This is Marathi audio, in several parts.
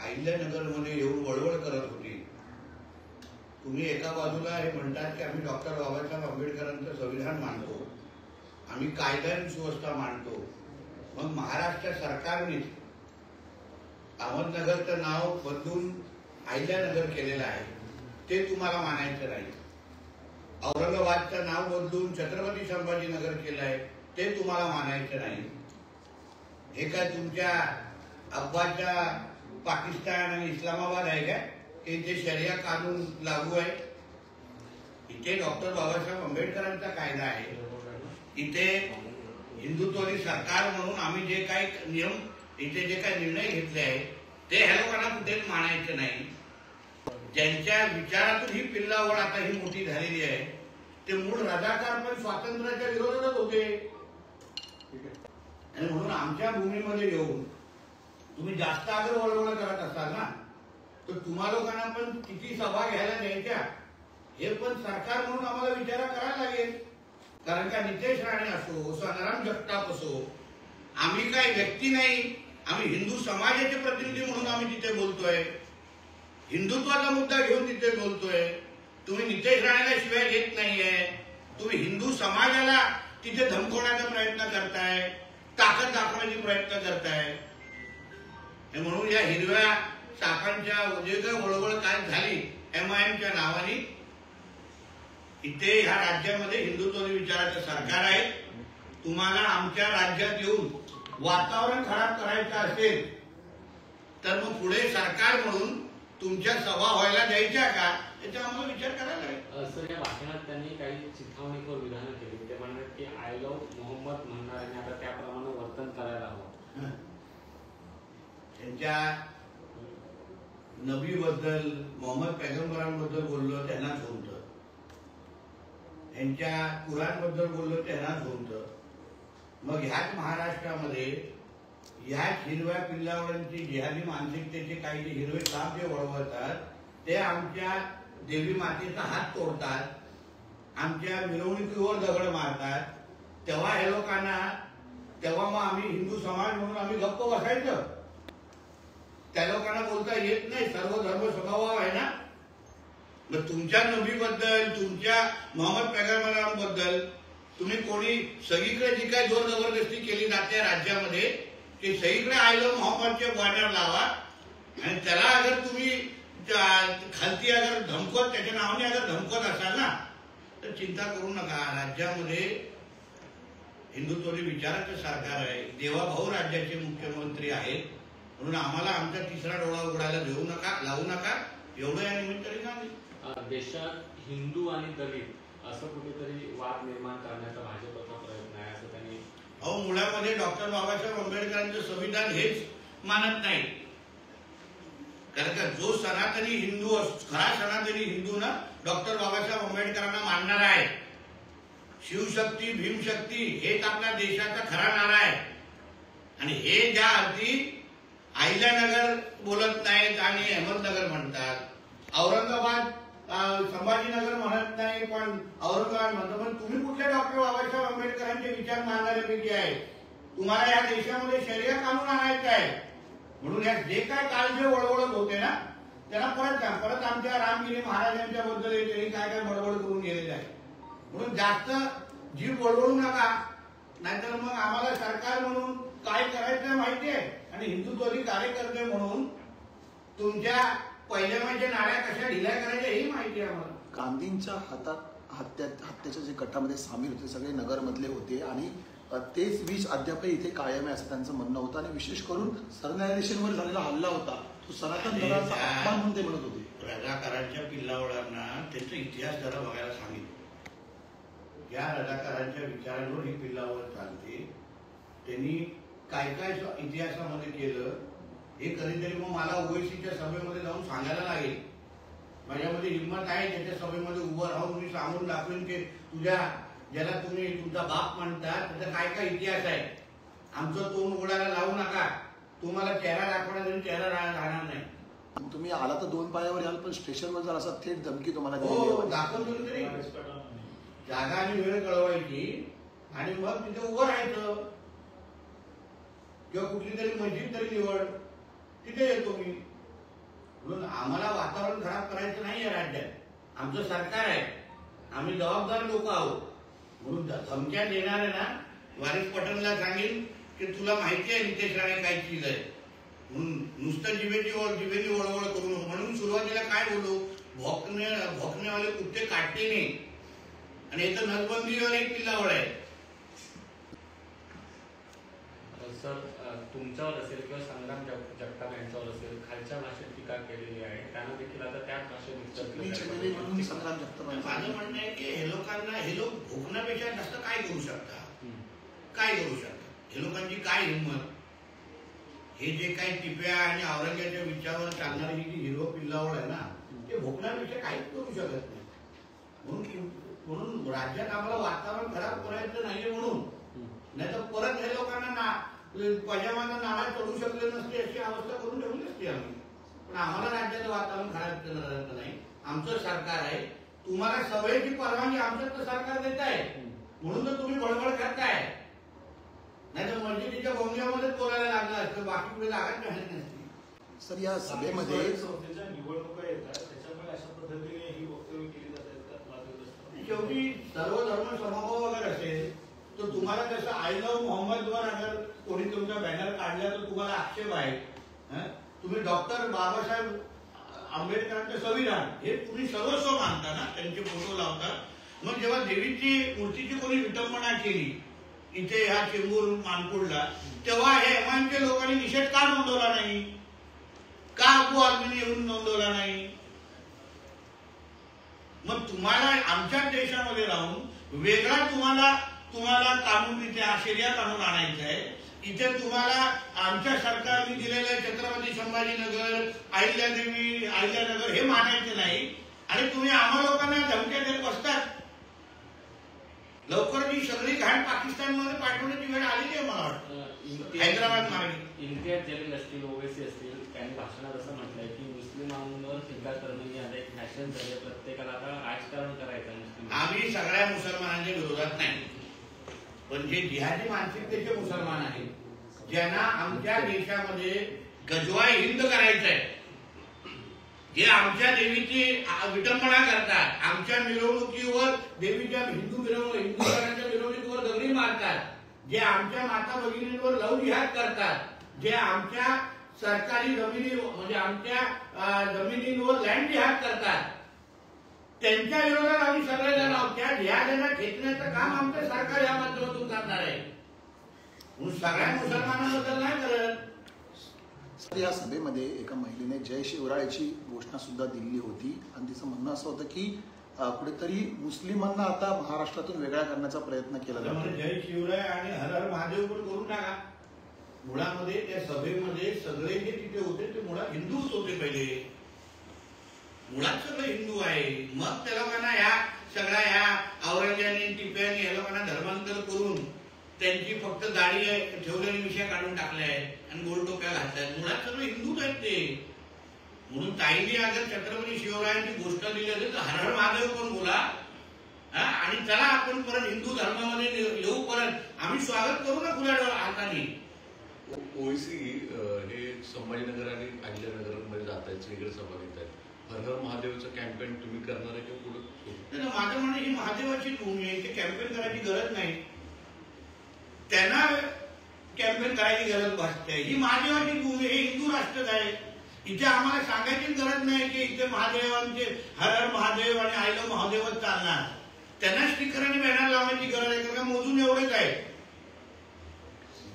अहिल्यानगरमध्ये येऊन वळवळ करत होती. तुम्ही एका बाजूला हे म्हणतात की आम्ही डॉक्टर बाबासाहेब आंबेडकरांचं संविधान मानतो, आम्ही कायदा आणि सुव्यवस्था मानतो. मग महाराष्ट्र सरकारने अहमदनगरचं नाव बदलून अहिल्यानगर केलेलं आहे, ते तुम्हाला मानायचं नाही. औरंगाबादचं नाव बदलून छत्रपती संभाजीनगर केलं आहे, ते तुम्हाला मानायचं नाही. हे काय तुमच्या अब्बाच्या पाकिस्तान आणि इस्लामाबाद आहे का की इथे शरिया कानून लागू आहे? इथे डॉक्टर बाबासाहेब आंबेडकरांचा कायदा आहे. इथे हिंदुत्ववादी सरकार म्हणून आम्ही जे काही नियम, इथे जे काही निर्णय घेतले आहे ते ह्या लोकांना कुठेच मानायचे नाही. ज्यांच्या विचारातून ही पिल्लावळ आता ही मोठी झालेली आहे, ते मूळ रजाकार पण स्वातंत्र्याच्या विरोधातच होते. आणि म्हणून आमच्या भूमीमध्ये येऊन तुम्ही जास्त अगर वळवळ करत असाल ना, तर तुम्हा लोकांना पण किती सभा घ्यायला द्यायच्या हे पण सरकार म्हणून आम्हाला विचार करायला लागेल. कारण का नितेश राणे असो, संग्राम जगताप असो, आम्ही काही व्यक्ती नाही, आम्ही हिंदू समाजाचे प्रतिनिधी म्हणून आम्ही तिथे बोलतोय, हिंदुत्वाचा मुद्दा घेऊन तिथे बोलतोय. तुम्ही नितेश राणेला शिवाय देत नाहीये, तुम्ही हिंदू समाजाला तिथे धमकवण्याचा प्रयत्न करताय, ताकद दाखवण्याचा प्रयत्न करताय. म्हणून या हिरव्या सापांच्या जे काय वळवळ काय झाली MIMच्या नावाने, इथे ह्या राज्यामध्ये हिंदुत्वादी विचाराचं सरकार आहे. तुम्हाला आमच्या राज्यात येऊन वातावरण खराब करायचं असेल तर मग पुढे सरकार म्हणून तुमच्या सभा व्हायला द्यायच्या का याचा आम्हाला विचार करायला लागेल. सर, या भाषणात त्यांनी काही चिथावणीखोर विधानं केली. ते म्हणतात की आय लव्ह मोहम्मद म्हणणाऱ्यांनी आता त्याप्रमाणे वर्तन करायला हवं. त्यांच्या नबीबद्दल, मोहम्मद पैगंबरांबद्दल बोललो त्यांनाच होतं, यांच्या कुराणबद्दल बोललो त्यांनाच होतं. मग ह्याच महाराष्ट्रामध्ये ह्याच हिरव्या पिल्लावळांची जिहादी मानसिकतेचे काही जे हिरवे साप जे वळवतात ते आमच्या देवी मातेचा हात तोडतात, आमच्या मिरवणुकीवर दगड मारतात. तेव्हा हे लोकांना, तेव्हा मग आम्ही हिंदू समाज म्हणून आम्ही गप्प बसायचं? त्या लोकांना बोलता येत नाही, सर्व धर्म स्वभाव आहे ना. मग तुमच्या नबीबद्दल, तुमच्या मोहम्मद पैगंबरांबद्दल तुम्ही कोणी सगळीकडे जी काही जोर जबरदस्ती केली जाते राज्यामध्ये, ते सगळीकडे आय लव्ह मोहम्मदचे बॅनर लावा आणि त्याला अगर तुम्ही खालती अगर धमकवत, त्याच्या नावाने अगर धमकवत असाल ना, तर चिंता करू नका. राज्यामध्ये हिंदुत्वादी विचाराचं सरकार आहे, देवाभाऊ राज्याचे मुख्यमंत्री आहेत. म्हणून आम्हाला आमचा तिसरा डोळा उघडायला देऊ नका, लावू नका, एवढं या निमित्ताने सांगितलं. देशात हिंदू आणि दलित असं कुठेतरी वाद निर्माण करण्याचा भाजपचा प्रयत्न आहे असं त्यांनी. मुळामध्ये डॉक्टर बाबासाहेब आंबेडकरांचं संविधान हेच मानत नाही. कारण का जो सनातनी हिंदू, खरा सनातनी हिंदू ना डॉक्टर बाबासाहेब आंबेडकरांना मानणारा आहे. शिवशक्ती, भीमशक्ती हेच आपल्या देशाचा खरा नारा आहे. आणि हे ज्या अर्थी अहिल्यानगर बोलत नाहीत आणि अहमदनगर म्हणतात, औरंगाबाद संभाजीनगर म्हणत नाही पण औरंगाबाद म्हणतो. पण तुम्ही कुठल्या डॉक्टर बाबासाहेब आंबेडकरांचे विचार मानणाऱ्यापैकी आहे? तुम्हाला या देशामध्ये शरिया कानून आणायचं आहे. म्हणून या जे काय काल जे वळवळत होते ना त्यांना परत आमच्या रामगिरी महाराजांच्या बद्दल त्यांनी काय काय बडबड करून गेलेले आहे. म्हणून जास्त जीव वळवळू नका, नाहीतर मग आम्हाला सरकार म्हणून काय करायचं माहिती आहे आणि हिंदुत्वादी कार्यकर्ते म्हणून तुमच्या पहिल्याच्या नाड्या कशा ढिल्या करायच्या ही माहिती आहे आम्हाला. गांधींच्या हत्याच्या जे गटामध्ये सामील होते सगळे नगरमधले होते आणि तेच विष अद्यापही इथे कायम आहे असं त्यांचं म्हणणं होतं. आणि विशेष करून सरन्यायाधीशांवर झालेला हल्ला होता तो सनातन धर्माचा अपमान म्हणून ते म्हणत होते. रजाकारांच्या पिल्लावळांना त्यांचा इतिहास जरा बघायला सांगितलं. या रजाकारांच्या विचारांवर ही पिल्लावळ चालते. त्यांनी काय काय इतिहासामध्ये केलं हे कधीतरी मग मला OICच्या सभेमध्ये जाऊन सांगायला लागेल. माझ्यामध्ये हिंमत आहे त्याच्या सभेमध्ये उभं राहून मी सांगून दाखवेन की तुझ्या ज्याला तुम्ही तुमचा बाप म्हणतात त्याचा काय काय इतिहास आहे. आमचं तोंड उघडायला लावू नका. तुम्हाला चेहरा दाखवण्याचा चेहरा राहणार नाही. तुम्ही आला तर 2 पायावर याल पण स्टेशनवर जर असं थेट धमकी तुम्हाला दाखवतो तरी जागा आणि वेळ कळवायची आणि मग तिथे उभं राहायचं किंवा कुठली तरी मस्जिद तरी निवड, तिथे येतो मी. म्हणून आम्हाला वातावरण खराब करायचं नाही या राज्यात. आमचं सरकार आहे, आम्ही जबाबदार लोक आहोत. म्हणून धमक्या देणारे ना वारिस पठाणला सांगेन की तुला माहिती आहे नितेश राणे काय चीज आहे म्हणून. नुसतं जिभेनी वळवळ करू नको. म्हणून सुरुवातीला काय बोलू, भोकण्यावाले कुठे काटते नाही आणि याचं नसबंदीवाले एक किल्लावळ आहे. सर तुमच्यावर असेल किंवा संग्राम जगताप यांच्यावर असेल खालच्या भाषेत टीका केलेली आहे, त्यांना देखील आता त्याच भाषेत म्हणून संग्राम जगताप माझं म्हणणं आहे की हे लोकांना, हे लोक भोकण्यापेक्षा जास्त काय करू शकतात, काय करू शकतात हे लोकांची काय हिंमत. हे जे काही टिप्या आणि औरंगाच्या विचारावर चालणारी जी हिरवं पिल्लावळ आहे ना, ते भोकण्यापेक्षा काहीच करू शकत नाही. म्हणून राज्यात आम्हाला वातावरण खराब करायचं नाहीये. म्हणून नाही तर परत हे लोकांना पजामाना नाळा चढू शकले नसते अशी अवस्था करून ठेवली असते आम्ही. पण आम्हाला राज्याचं वातावरण खराब करायचं नाही. आमचं सरकार आहे, तुम्हाला सभेची परवानगी आमचं तर सरकार देत आहे म्हणून तर तुम्ही बळबळ करताय. नाही तर मस्जिदीच्या भोंग्यामध्येच बोलायला लागलं असतं, बाकी पुढे जागाच नाही नसती. सर या सभेमध्ये निवडणुका येतात त्याच्यामुळे अशा पद्धतीने ही वक्तव्य केली जातात. शेवटी सर्व धर्म समभाव वगैरे असेल तर तुम्हाला कसं आय लव्ह मोहम्मदवर अगर कोणी तुमचा बॅनर काढला तर तुम्हाला आक्षेप आहे. तुम्ही डॉक्टर बाबासाहेब आंबेडकरांचं संविधान हे तुम्ही सर्वस्व मानता ना, त्यांचे फोटो लावता. मग जेव्हा देवीची मूर्तीची कोणी विटंबना केली इथे ह्या चेंबूर मानपूरला, तेव्हा हे एमानच्या लोकांनी निषेध का नोंदवला नाही, का अबू आझमीने येऊन नोंदवला नाही. मग तुम्हाला आमच्या देशामध्ये राहून वेगळा तुम्हाला कानून इथे शरिया कानून आणायचं आहे. इथे तुम्हाला आमच्या सरकारने दिलेलं छत्रपती संभाजीनगर, अहिल्यानगर हे मानायचं नाही आणि तुम्ही आम्हा लोकांना धमक्या देत बसतात. लवकर ती सगळी घाण पाकिस्तानमध्ये पाठवण्याची वेळ आलेली आहे मला वाटतं. हैदराबाद मार्गे इम्तियाज जलील असतील, ओवेसी असतील, त्यांनी भाषणात असं म्हटलंय की मुस्लिमांवर टीका करणं ही आता एक फॅशन झाली, प्रत्येकाला आता राजकारण करायचं मुस्लिम. आम्ही सगळ्या मुसलमानांच्या विरोधात नाही, पण जे जिहादी मानसिकतेचे मुसलमान आहेत, ज्यांना आमच्या देशामध्ये गजवा हिंद करायचं आहे, जे आमच्या देवीची विटंबना करतात, आमच्या मिरवणुकीवर देवीच्या हिंदुस्थानाच्या मिरवणुकीवर दगडी मारतात, जे आमच्या माता भगिनींवर लव जिहाद करतात, जे आमच्या सरकारी जमिनी म्हणजे आमच्या जमिनींवर लँड जिहाद करतात, त्यांच्या विरोधात आम्ही सगळेजण आहोत. त्या जिहाद्यांना ठेचण्याचं काम आमचं सरकार या माध्यमातून करणार आहे. सगळ्या मुसलमानांबद्दल नाही करत. या सभेमध्ये एका महिलेने जय शिवरायाची घोषणा सुद्धा दिली होती आणि तिचं म्हणणं असं होतं की कुठेतरी मुस्लिमांना आता महाराष्ट्रातून वेगळा करण्याचा प्रयत्न केला जातो. जय शिवराय आणि हर हर महादेव पण करून टाका. मुळामध्ये त्या सभेमध्ये सगळे जे तिथे होते ते मुळात हिंदूच होते. पहिले मुळात सगळे हिंदू आहे. मग त्या लोकांना ह्या औरंगजेबाने टिप्याने या लोकांना धर्मांतर करून त्यांची फक्त दाढी ठेवलेली मिशा काढून टाकल्या आहेत आणि गोल टोप्या घातल्यात. मुळात सगळे हिंदूच आहेत ते. म्हणून ताईने अगर छत्रपती शिवरायांची गोष्ट दिली असेल तर हर हर महादेव पण बोला आणि चला आपण परत हिंदू धर्मामध्ये येऊ. परत आम्ही स्वागत करू ना खुल्या हाताने. ओएसी हे संभाजीनगर आणि अहिल्यानगर मध्ये जात आहेत, वेगळे सभा घेत आहेत. हर हर महादेवचं कॅम्पेन तुम्ही करणार आहे किंवा पुढे? माझं म्हणणं ही महादेवाची भूमी आहे, कॅम्पेन करायची गरज नाही. त्यांना कॅम्पेन करायची गरज भासते. ही महादेवाची भूमी, हे हिंदू राष्ट्र आहे. इथे आम्हाला सांगायची गरज नाही की इथे महादेवांचे हर हर महादेव आणि आय लव्ह महादेवच चालणार. त्यांना स्टिकर आणि बॅनर लावण्याची गरज आहे, कारण मोजून एवढंच आहे.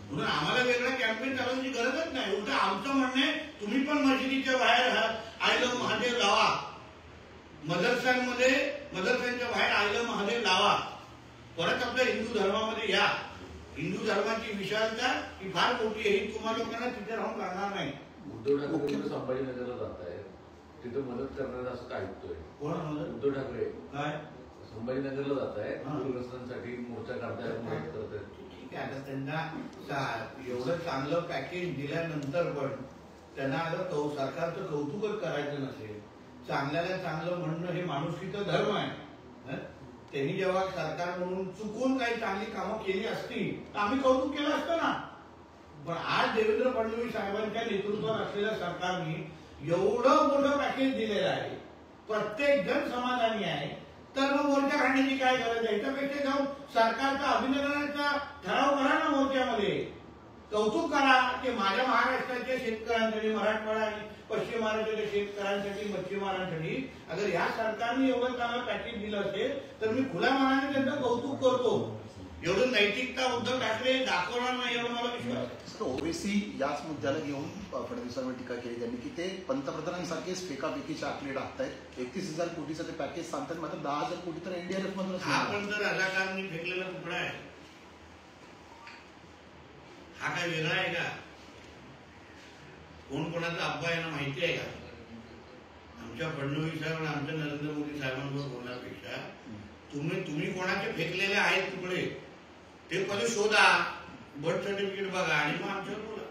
म्हणून आम्हाला वेगळा कॅम्पेन चालवण्याची गरजच नाही. उलट आमचं म्हणणं आहे तुम्ही पण मस्जिदीच्या बाहेर आय लव्ह महादेव लावा, मदरसांच्या बाहेर आय लव्ह महादेव लावा. परत आपल्या हिंदू धर्मामध्ये या. हिंदू धर्माची विशालता ही फार मोठी आहे. ही तुम्हाला लोकांना तिथे राहून लागणार नाही. उद्धव ठाकरे संभाजीनगरला जात आहेत, तिथे मदत करणार असं ऐकतोय. कोण उद्धव ठाकरे काय संभाजीनगरला जात आहेत, पूरग्रस्तांसाठी मोर्चा काढतायत, मदत करतायत. ठीक आहे. आता त्यांना एवढं चांगलं पॅकेज दिल्यानंतर पण त्यांना आता सरकारचं कौतुकच करायचं नसेल. चांगल्याला चांगलं म्हणणं हे माणुसकीचा धर्म आहे. त्यांनी जेव्हा सरकार म्हणून चुकून काही चांगली कामं केली असती तर आम्ही कौतुक केलं असतं ना. पण आज देवेंद्र फडणवीस साहेबांच्या नेतृत्वात असलेल्या सरकारने एवढं मोठं पॅकेज दिलेलं आहे, प्रत्येक जण समाधानी आहे, तर मग मोर्चा काढण्याची काय गरज आहे? त्यापेक्षा जाऊन सरकारचा अभिनंदनाचा ठराव करा ना मोर्चामध्ये, कौतुक करा की माझ्या महाराष्ट्राच्या शेतकऱ्यांसाठी, मराठवाडा आणि पश्चिम महाराष्ट्राच्या शेतकऱ्यांसाठी, मच्छीमारांसाठी अगर या सरकारने एवढं चांगलं पॅकेज दिलं असेल तर मी खुल्या मनाने त्यांचं कौतुक करतो. एवढं नैतिकता उद्धव ठाकरे दाखवणार नाही एवढं मला विश्वास आहे. ओवेसी याच मुद्द्याला घेऊन फडणवीसांवर टीका केली त्यांनी की ते पंतप्रधानांसारखेच फेकाफेकीचे आकडे टाकतायत. 31,000 कोटीचं ते पॅकेज सांगतात, मात्र 10,000 कोटी तर एनडीआरएफ मधून. हा पण तर रजाकारांनी फेकलेला तुकडा आहे, हा काय वेगळा आहे का? कोण कोणाचा अफवा आहे ना माहिती आहे का? आमच्या फडणवीसांवर आमच्या नरेंद्र मोदी साहेबांवर बोलण्यापेक्षा तुम्ही कोणाचे फेकलेले आहेत तुकडे ते पहिले शोधा, बर्थ सर्टिफिकेट बघा आणि मग आमच्यावर बोला.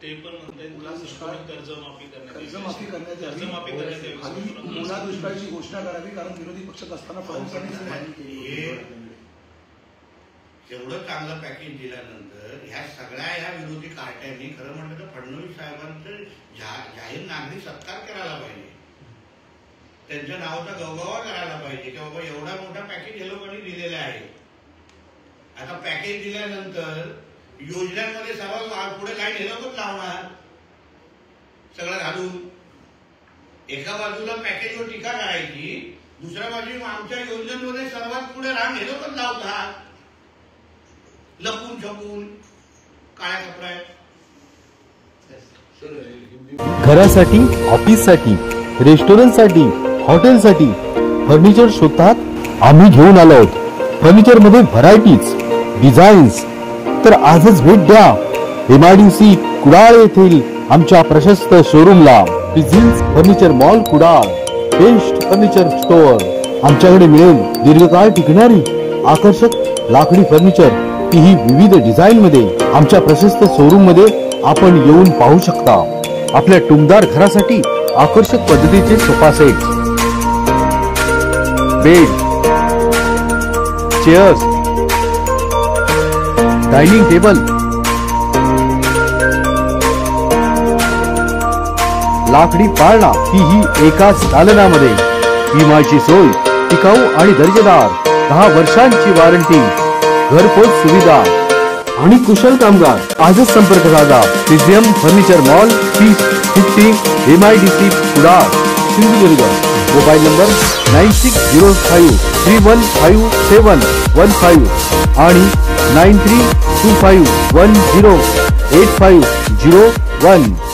ते पण म्हणतात कर्जमाफी करण्यात आणि ओला दुष्काळाची घोषणा करावी, कारण विरोधी पक्षात असताना फडणवीसांनी मागणी केली. एवढं चांगलं पॅकेज दिल्यानंतर ह्या सगळ्या विरोधी कार्ट्यांनी खरं म्हटलं तर फडणवीस साहेबांचं जाहीर नागरिक सत्कार करायला पाहिजे, त्यांच्या नावाचा गवगवा करायला पाहिजे की बाबा एवढा मोठा पॅकेज हे लोकांनी दिलेला आहे. आता पॅकेज दिल्यानंतर योजनांमध्ये सर्वात पुढे लाईन हे लोकच लावणार सगळं घालून. एका बाजूला पॅकेजवर टीका करायची, दुसऱ्या बाजूला आमच्या योजनांमध्ये सर्वात पुढे रांग हे लोकच लावतात, लपून छपून काळ्या कपड्यात. घरासाठी, ऑफिससाठी, रेस्टॉरंटसाठी, हॉटेलसाठी फर्निचर शोधतात आम्ही घेऊन आलो आहोत. फर्निचर मध्ये व्हरायटीज, डिझाईन्स, तर आजच भेट द्या MIDC कुडाळ येथील आमच्या प्रशस्त शोरूमला. Prisms furniture mall Kudal, best furniture store. आमच्याकडे मिळेल दीर्घकाळ टिकणारी आकर्षक लाकडी फर्निचर, तीही विविध डिझाईन मध्ये. आमच्या प्रशस्त शोरूम मध्ये आपण येऊन पाहू शकता. आपल्या टुमदार घरासाठी आकर्षक पद्धतीचे sofa set, bed, chairs, dining table, लाकडी पाळणा, तीही एकाच दालनामध्ये. विमाची सोय, टिकाऊ आणि दर्जेदार, 10 वर्षांची वॉरंटी, घरपोच सुविधा आणि कुशल कामगार. आजच संपर्क साधा. Prism furniture mall, 3050 MIDC Kudal, Sindhudurg. Mobile number 9605315715 आणि 9325108501.